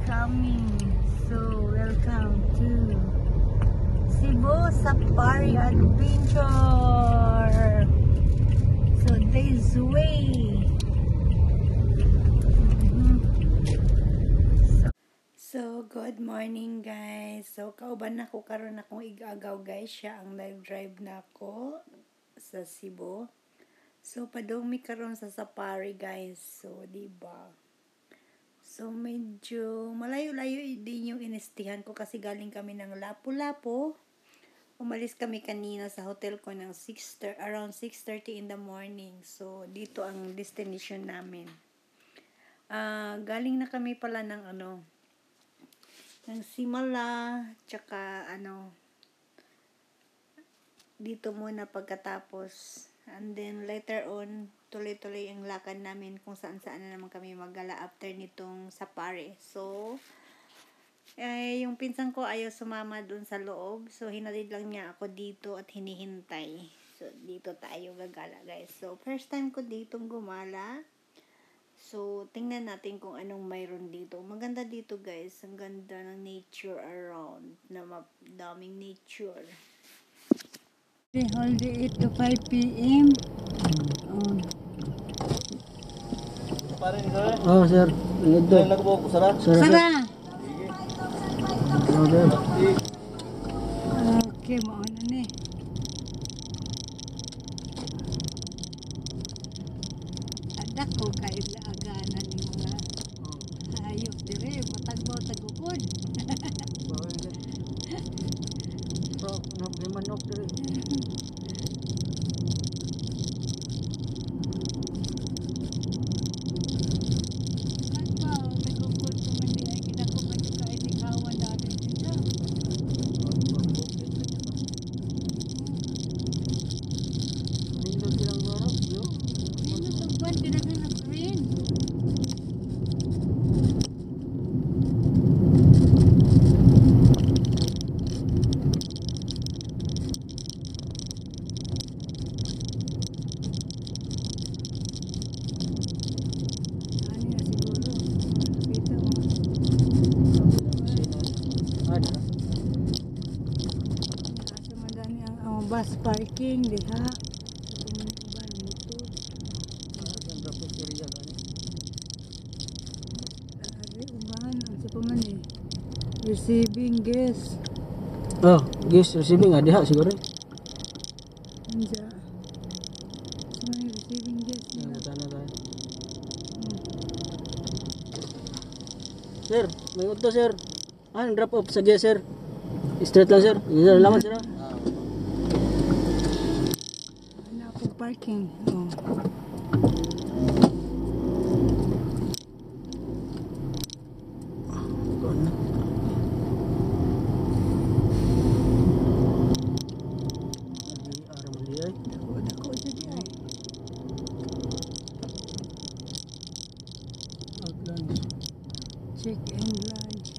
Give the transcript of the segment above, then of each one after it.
coming. So, welcome to Cebu Safari Adventure. So, this way. So, good morning guys. So, kauban na ko karon akong igagaw guys. Siya ang nag-drive na ako sa Cebu. So, padong mi karon sa safari guys. So, diba? So, medyo malayo-layo din yung inistihan ko kasi galing kami ng Lapu-Lapu. Umalis kami kanina sa hotel ko ng around 6:30 in the morning. So, dito ang destination namin. Galing na kami pala ng ng Simala, tsaka dito muna pagkatapos. And then later on, tuloy-tuloy ang lakad namin kung saan-saan na naman kami magala after nitong safari. So, yung pinsan ko ayaw sumama dun sa loob. So, hinatid lang niya ako dito at hinihintay. So, dito tayo gagala guys. So, first time ko ditong gumala. So, tingnan natin kung anong mayroon dito. Maganda dito guys. Ang ganda ng nature around. Daming nature. Holiday 8 to 5 p.m. Oh, sir. Ito. Sara. Okay, mauna ni. Ada ko kahit laaganan ni mga hayop dire. Matagbaw tagukod. So, manok dire. Bus parking diha. Receiving guest. Oh, guest receiving diha siguro. Anja. Receiving guest. Sir, may uto sir. Drop off sa guest sir. Straight lang sir. Salamat sir. Parking. Check and lunch.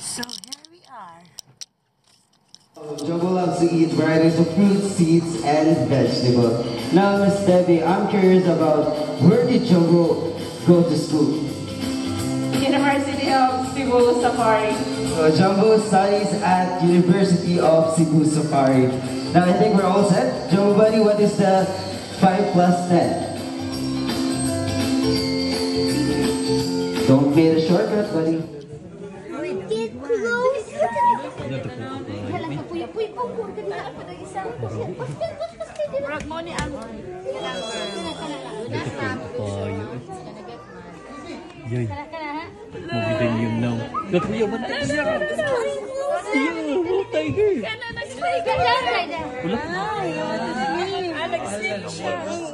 So here we are. Jumbo loves to eat varieties of fruits, seeds, and vegetables. Now, Miss Debbie, I'm curious about where did Jumbo go to school? University of Cebu Safari. Jumbo studies at University of Cebu Safari. Now, I think we're all set. Jumbo buddy, what is the 5 plus 10? Don't play the shortcut, buddy. Get close.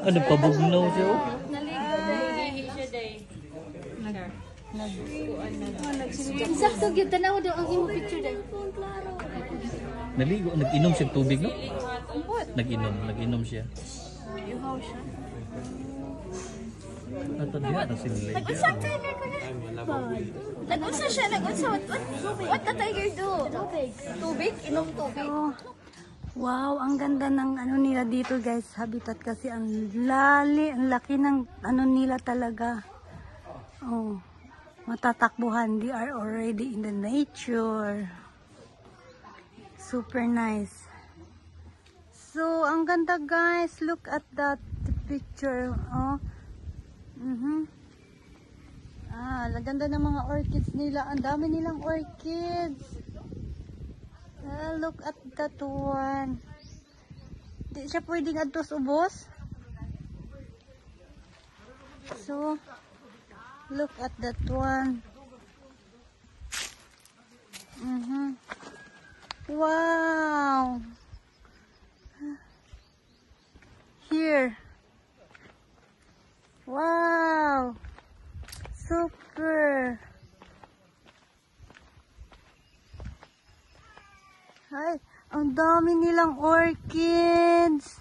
Ano pabugnaw siya? Sakto gyud tanaw daw ang imong picture dai. Naligo, nag-inom siya tubig, no? Nag-inom siya. Ihaw siya. Nag-unsa ang tiger ko na? Nag-unsa siya, nag-unsa. What the tiger do? Tubig. Tubig? Inom tubig. Oh, wow, ang ganda ng ano nila dito guys, habitat kasi ang laki ng ano nila talaga. Oh, matatakbuhan, they are already in the nature. Super nice. So, ang ganda guys, look at that picture. Oh. Ang ganda ng mga orchids nila. Ang dami nilang orchids. Look at that one. Di siya pwedeng adtos ubos. So, look at that one. Wow. Here. Wow. Super. Ay, ang dami nilang orchids.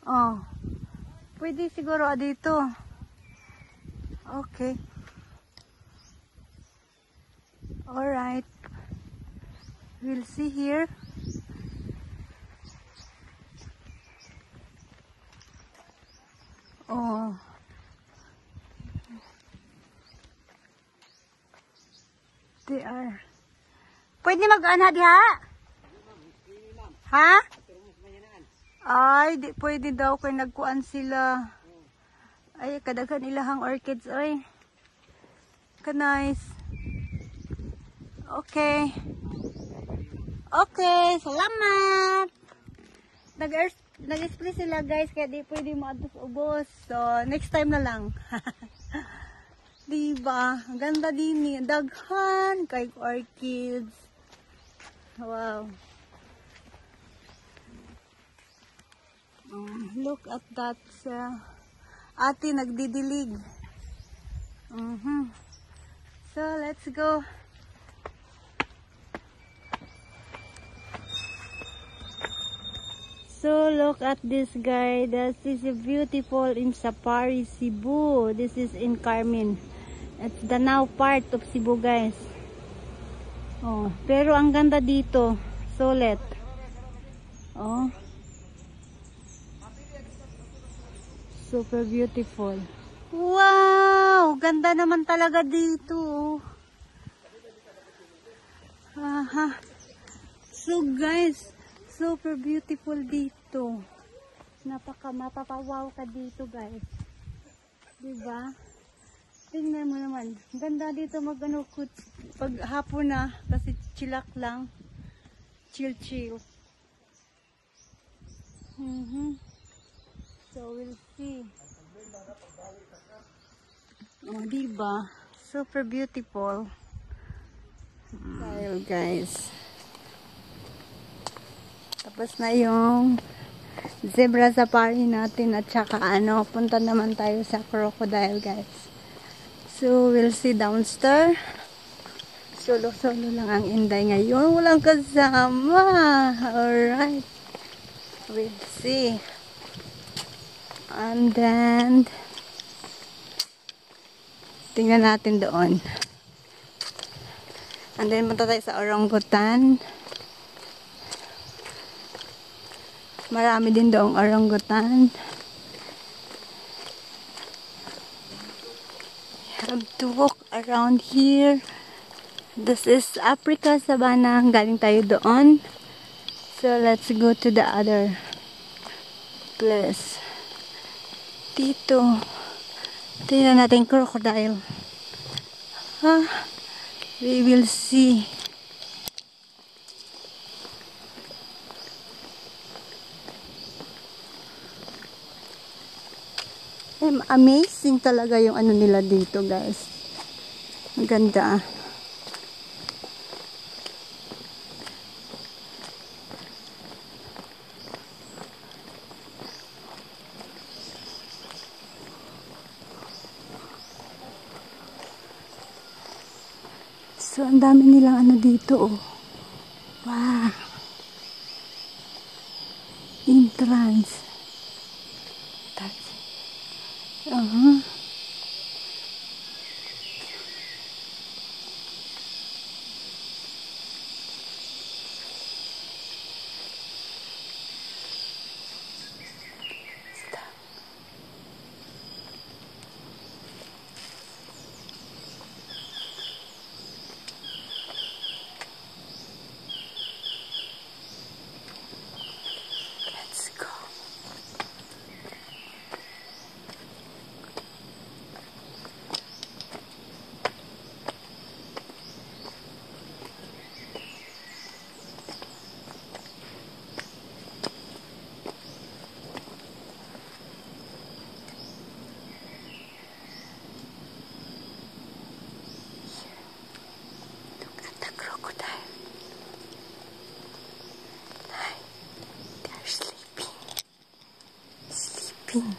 Oh. Pwede siguro dito. Okay. Alright. We'll see here. Oh. They are. Pwede mag-ana diha? Ha? Ay, di pwede daw kay nagkuan sila. Ay, kadaghan ilahang orchids oy. Ka-nice. Okay. Okay, salamat. Nag-express sila guys, kaya di pwede maadtos ubos. So, next time na lang. Diba? Ang ganda din ni daghan kay orchids. Wow. Look at that. Ate nagdidilig. So, let's go. So look at this guy. This is beautiful in Safari Cebu. This is in Carmen. It's the now part of Cebu guys. Oh, pero ang ganda dito. Sulit. Oh. Super beautiful. Wow! Ganda naman talaga dito. Aha. So guys, super beautiful dito. Mapapawaw ka dito guys. Diba? Tingnan mo naman. Ganda dito mag-ano pag hapon na kasi chilak lang. Chill. So we'll see. Oh, diba? Super beautiful. Style guys. Tapos na yung zebra safari natin at saka ano, punta naman tayo sa crocodile guys. So, we'll see downstairs. Solo-solo lang ang Inday ngayon. Walang kasama. Alright. We'll see. And then, tingnan natin doon. And then, punta tayo sa orangutan. Marami din doong orangutan. Have to walk around here. This is Africa Savannah. Galing tayo doon. So, let's go to the other place. Dito. Tingnan natin crocodile. We will see. Amazing talaga yung ano nila dito guys. Ang ganda. So ang dami nilang ano dito oh. Wow. Entrance. That's sleeping.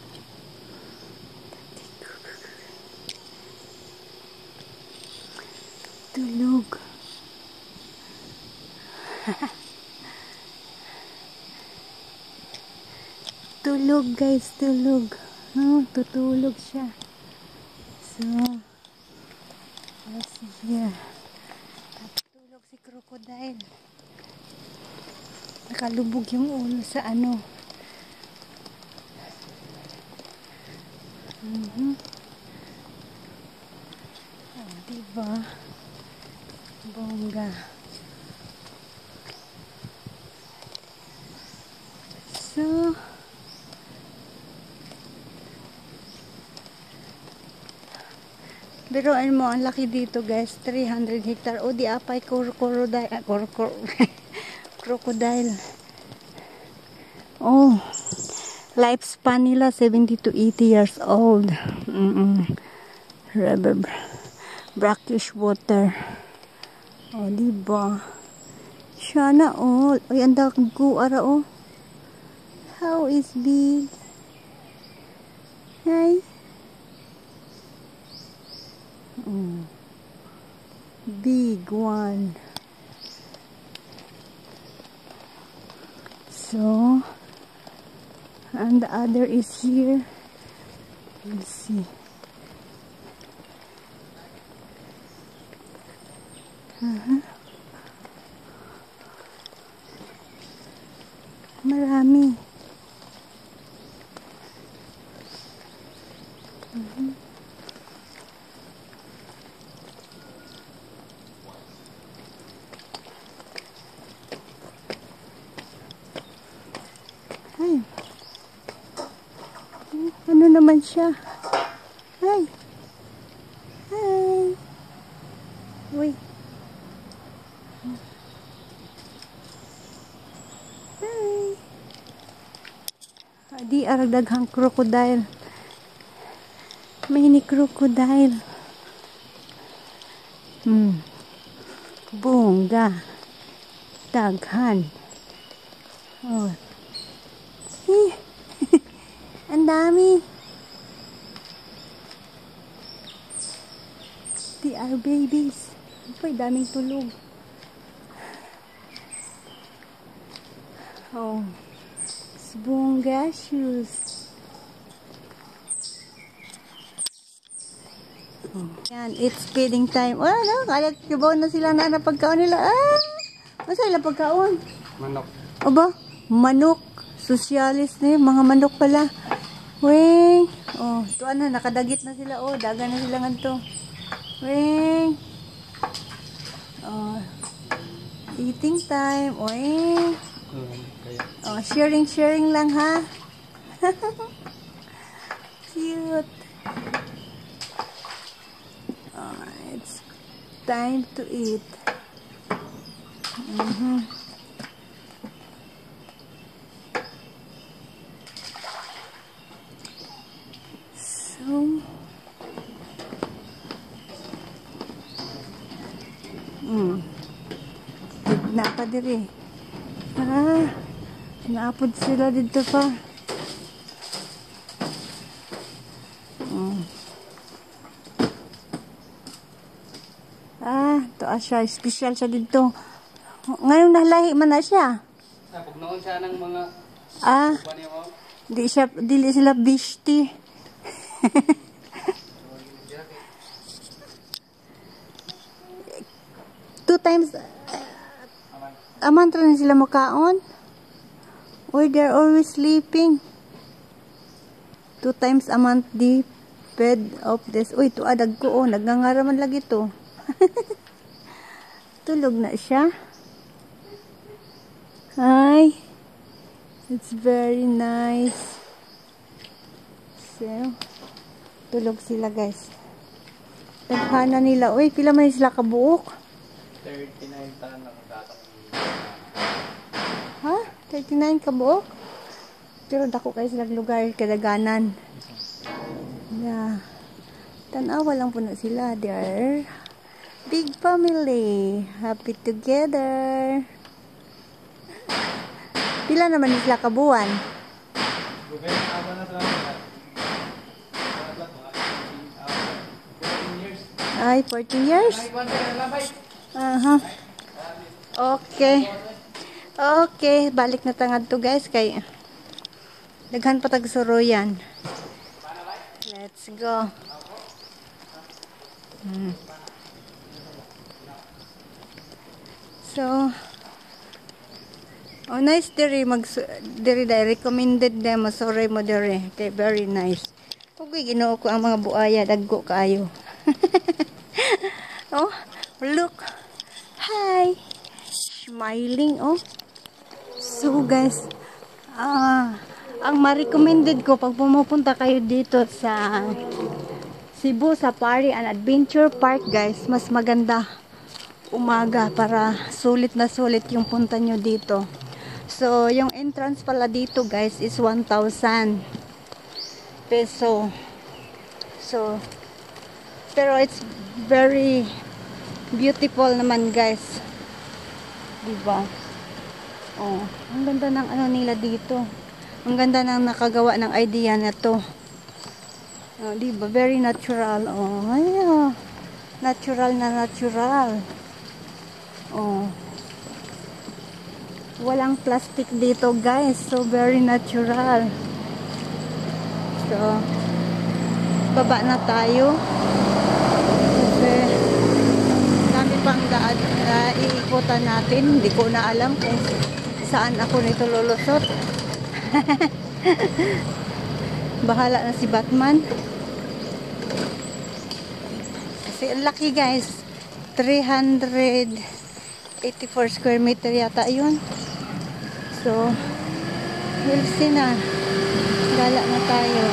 Tulog. Tulog guys, tulog. Oh, tutulog siya. So, let's see here. Tulog si crocodile. Nakalubog yung ulo sa ano. Oh, diba? Bongga. So, biruin mo, ang laki dito guys, 300 hectare. O di apay crocodile. Crocodile. Oh, lifespan nila 70 to 80 years old. Brackish water. O, diba? Sana all. Ay, ang dago ara oh. How is big? Hi. Big one. So, and the other is here. Let's see. Marami. Ay. Ano naman siya? Ay. Ay. Uy. Ay. Di aragdaghang crocodile. May ni crocodile. Bongga. Daghan. Oh. Ang dami. They are babies. Ay, daming tulog. Oh. Bonggacious. Yan, it's feeding time. Oh, no, kaya kibaw na sila na pagkaon nila. Ah! Ano sila pagkaon? Manok. Aba, manok. Socialist na yun. Mga manok pala. Weng. Oh, ito ano, nakadagit na sila. Oh, daga na sila nganto. Weng. Oh, eating time. Weng. Oh, sharing lang ha. Cute. Oh, it's time to eat. So, tigna pa diri. Ah, naapod sila dito pa. Ah, to siya. Special siya dito. Ngayon nalahi man na siya. Pag noon siya ng mga Dili sila bishti. Two times a month rin sila makaon. Or they're always sleeping. 2 times a month di fed of this. Uy, ito adag ko. Oh, nagngangaraman lagi to. Tulog na siya. Hi. It's very nice. So, tulog sila guys. Taghana nila. Uy, pila man sila kabuok? 39 taon na kagatak. Ha? 39 kabuok? Pero dako kayo sila lugar kadaganan. Yeah. Tanawa lang po na sila. They are big family. Happy together. Pila naman sila kabuan? Ay, 14 years? Aha. Okay. Okay, balik na tangad to guys kay daghan pa tag suroyan. Let's go. So, oh nice diri diri recommended them sorry mo diri. Okay, very nice. Okay, Ginoo ko ang mga buaya dagko kaayo. Oh, look. Hi. Smiling, oh. So, guys, ang ma-recommended ko pag pumupunta kayo dito sa Cebu Safari and Adventure Park, guys, mas maganda umaga para sulit na sulit yung punta nyo dito. So, yung entrance pala dito, guys, is 1,000 peso. So, pero it's very beautiful naman guys, diba? Oh, ang ganda ng ano nila dito, ang ganda ng nakagawa ng idea na to. Oh, diba? Very natural. Oh, ay, natural na natural. Oh, walang plastic dito guys, so very natural. So baba na tayo kasi dami pang daan na iikutan natin. Hindi ko na alam kung saan ako nito lulusot. Bahala na si Batman kasi ang laki guys, 384 square meter yata yun. So we'll see na, gala na tayo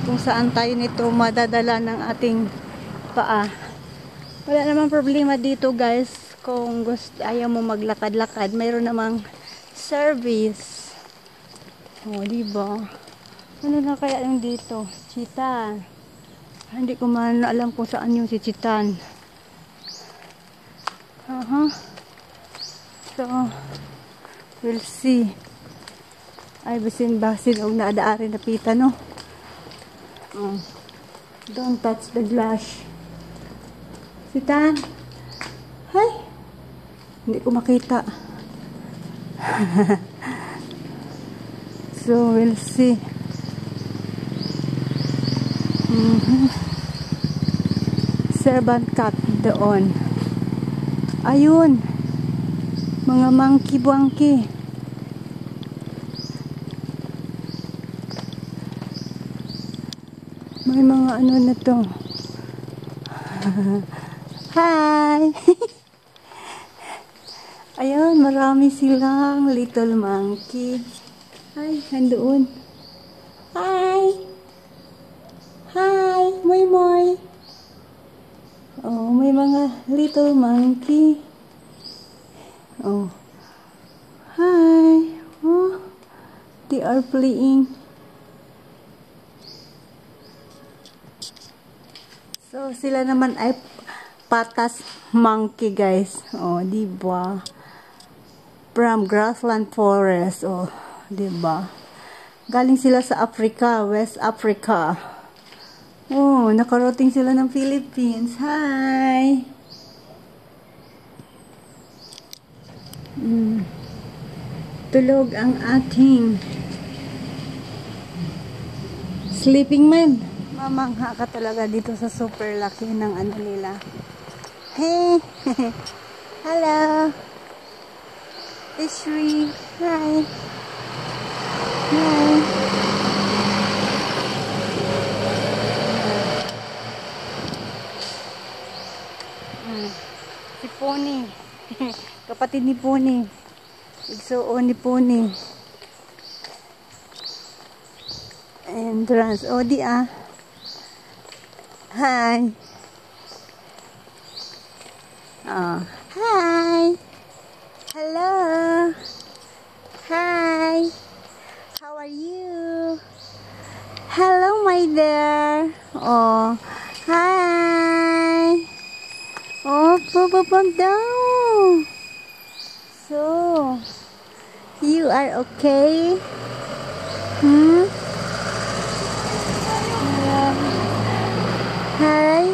kung saan tayo nito madadala ng ating paa. Wala namang problema dito guys kung gusto, ayaw mo maglakad-lakad, mayroon namang service. O, diba? Ano na kaya yung dito? Chitan. Hindi ko man alam kung saan yung si Chitan. So, we'll see. Ay, basin og naadaari na pita, no? Don't touch the glass. Chitan. Hi. Hindi ko makita. So, we'll see. Servant cat doon. Ayun. Mga monkey-bangky. May mga ano na to. Hi! Ayun, marami silang little monkey. Hi, nandoon. Hi! Hi! Moy moy! Oh, may mga little monkey. Oh. Hi! Oh, they are playing. So, sila naman ay patas monkey, guys. Oh, diba? From grassland forest. Oh, diba? Galing sila sa Africa, West Africa. Oh, nakarating sila ng Philippines. Hi! Tulog ang ating sleeping man. Mamangha ka talaga dito sa super laki ng ano nila. Hey! Hello! Ishri! Hi! Hi! Si Pony. Kapatid ni Pony. Igsuon ni Pony. Entrance. O, di ah. Hi. Oh. Hi. Hello. Hi. How are you? Hello, my dear. Oh. Hi. Oh, pop down. So, You are okay? Hmm? Hi?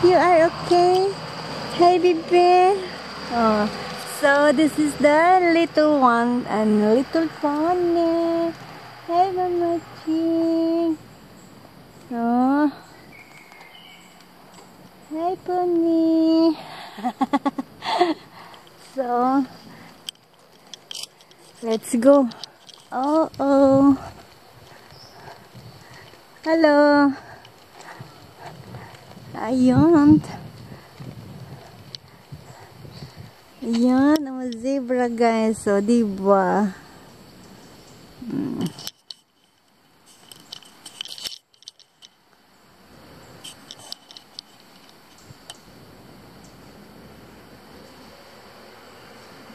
You are okay? Hey, baby. Oh, so this is the little one and little pony. Hey, Mama Ching. Oh. Hi, pony. So, let's go. Oh. Hello. Ayun. Ayan, ang zebra guys. So, diba?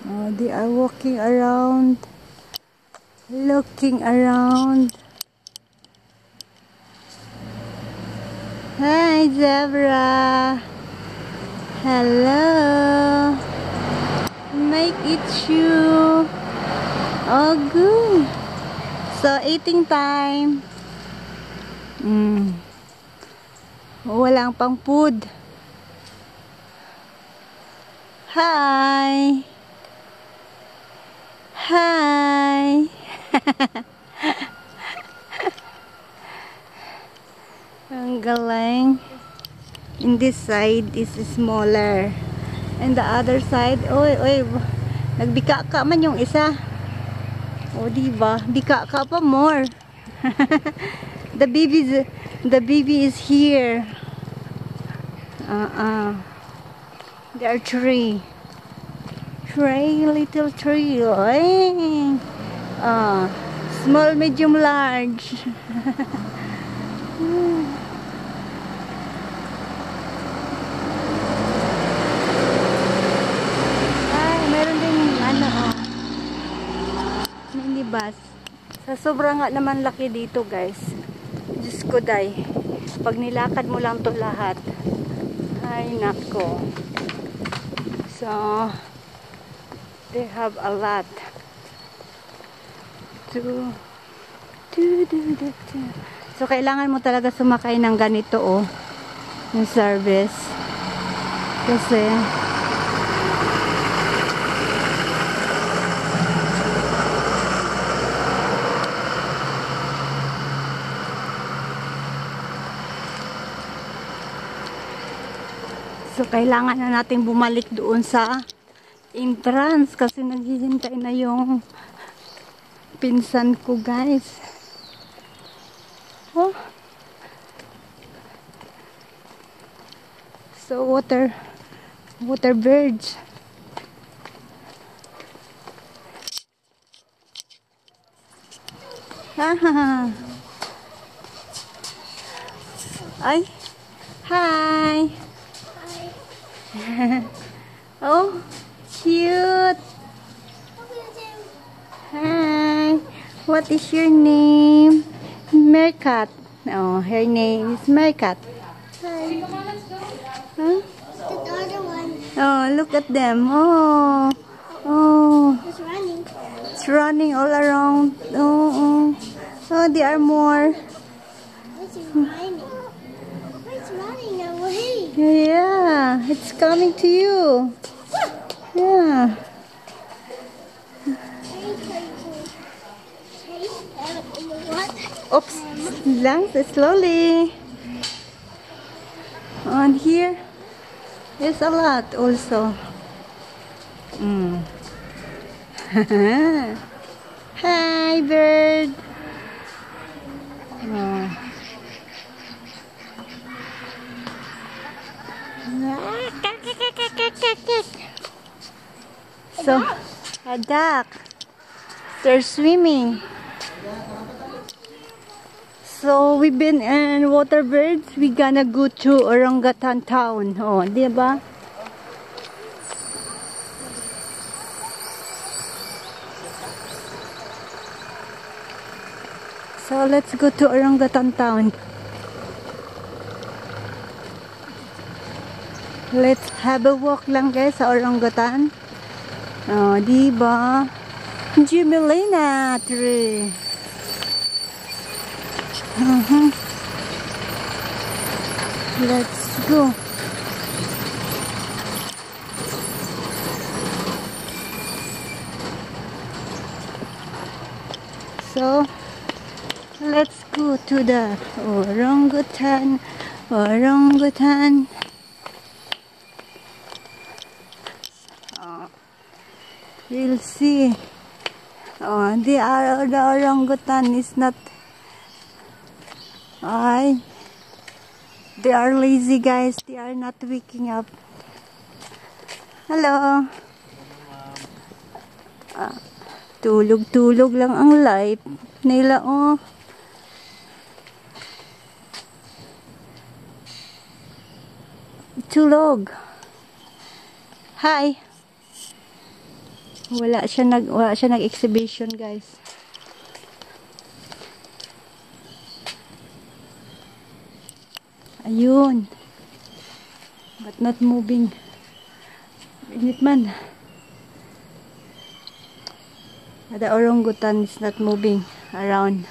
Oh, they are walking around, looking around. Hi, zebra. Hello. Make it you. Oh, good. So, eating time. Walang pang food. Hi. Hi. Ang galing. In this side is smaller. And the other side, oy, nagbika ka man yung isa. O, diba? Bika ka pa more. The baby is here. There are three. Three little tree. Small, medium, large. Meron din minibus. Sa sobrang nga naman laki dito, guys. Diyos ko, day. Pag nilakad mo lang to lahat. Ay, nako. So, they have a lot to so kailangan mo talaga sumakay ng ganito, oh, yung service, kasi kailangan na natin bumalik doon sa entrance kasi naghihintay na yung pinsan ko, guys. Oh. So water birds. Ay. Hi. Oh, cute. Hi. What is your name? Meerkat. Oh, her name is Meerkat. Hi. Huh? The other one Oh, look at them. Oh. is running. It's running all around. Oh, there are more. It's running. It's running away. Yeah, it's coming to you. Yeah. What? Oops. Lang, slowly. On here, there's a lot also. Hi, bird. Oh. So, a duck. They're swimming. So, we've been in water birds. We gonna go to Orangutan Town. Oh, diba? So, let's go to Orangutan Town. Let's have a walk lang guys sa Orangutan. Oh, diba? Jumelina tree. Let's go. So, let's go to the orangutan. Orangutan. We'll see. Oh, the orangutan is not. They are lazy, guys. They are not waking up. Hello. Tulog-tulog lang ang life nila, oh. Tulog. Hi. Wala siya nag-exhibition, guys. Ayun. But not moving. Init man. The orangutan is not moving around.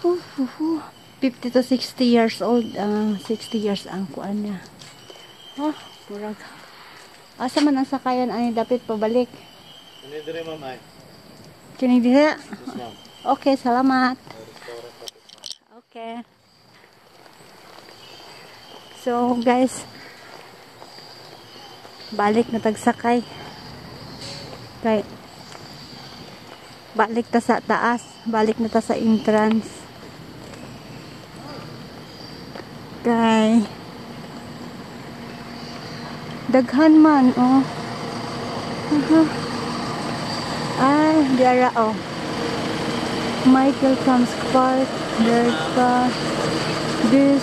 50 to 60 years old. 60 years ang kuan niya. Oh, murag. Asa man ang sakayan ani dapat pabalik. Kini dire ma'am ay. Kini dire? Yes, ma'am. Okay, salamat. Okay. So, guys, balik na tagsakay. Kay balik ta sa taas, balik na ta sa entrance. Kay daghan man, oh. Ay, diara, oh. Michael comes park, there's this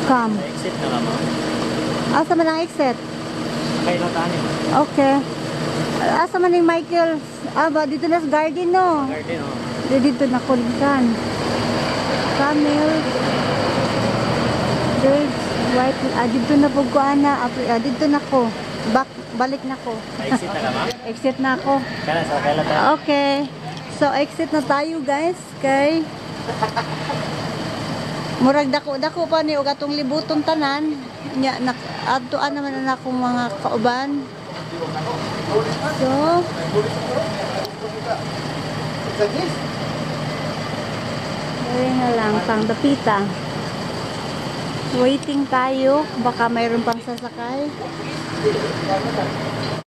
come. Exit na lang ma'am. Asa man ang exit? Kay lang tani. Okay. Asa man yung Michael? Ba, dito na sa garden, no? Garden oh. Dito na kulikan. Camel. Birds. White. Dito na po ko, ana. Dito na ko. Balik na ko. Exit na lang ma'am. Exit na ako. Kana sa kay lang tani. Okay. So, exit na tayo, guys. Kay murag dako-dako pa ni og atong libutong tanan. Nya adtuan naman na akong mga kauban. So, dali na lang pang dapita. Waiting tayo, baka mayroon pang sasakay.